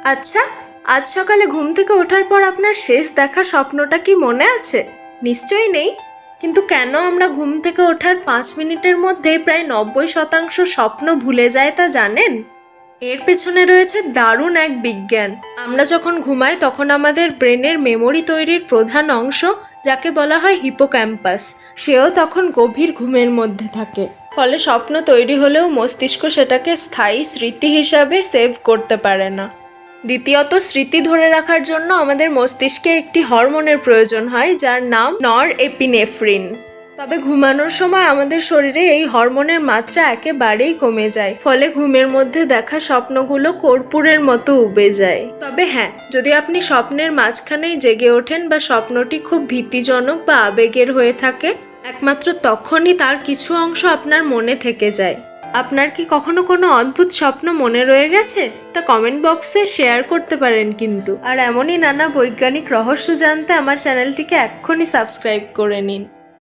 আচ্ছা, আজ সকালে ঘুম থেকে ওঠার পর আপনার শেষ দেখা স্বপ্নটা কি মনে আছে? নিশ্চয়ই নেই। কিন্তু কেন আমরা ঘুম থেকে ওঠার 5 মিনিটের মধ্যেই প্রায় 90% স্বপ্ন ভুলে যায় তা জানেন? এর পেছনে রয়েছে দারুণ এক বিজ্ঞান। আমরা যখন ঘুমাই তখন আমাদের ব্রেনের মেমোরি তৈরির প্রধান অংশ, যাকে বলা হয় হিপোক্যাম্পাস, সেও তখন গভীর ঘুমের মধ্যে থাকে। ফলে স্বপ্ন তৈরি হলেও মস্তিষ্ক সেটাকে স্থায়ী স্মৃতি হিসাবে সেভ করতে পারে না। দ্বিতীয়ত, স্মৃতি ধরে রাখার জন্য আমাদের মস্তিষ্কে একটি হরমোনের প্রয়োজন হয় যার নাম নর এপিনেফ্রিন। তবে ঘুমানোর সময় আমাদের শরীরে এই হরমোনের মাত্রা একেবারেই কমে যায়, ফলে ঘুমের মধ্যে দেখা স্বপ্নগুলো কর্পূরের মতো উবে যায়। তবে হ্যাঁ, যদি আপনি স্বপ্নের মাঝখানেই জেগে ওঠেন বা স্বপ্নটি খুব ভীতিজনক বা আবেগের হয়ে থাকে, একমাত্র তখনই তার কিছু অংশ আপনার মনে থেকে যায়। আপনার কি কখনো কোনো অদ্ভুত স্বপ্ন মনে রয়ে গেছে? তা কমেন্ট বক্সে শেয়ার করতে পারেন কিন্তু। আর এমনই নানা বৈজ্ঞানিক রহস্য জানতে আমার চ্যানেলটিকে এক্ষুনি সাবস্ক্রাইব করে নিন।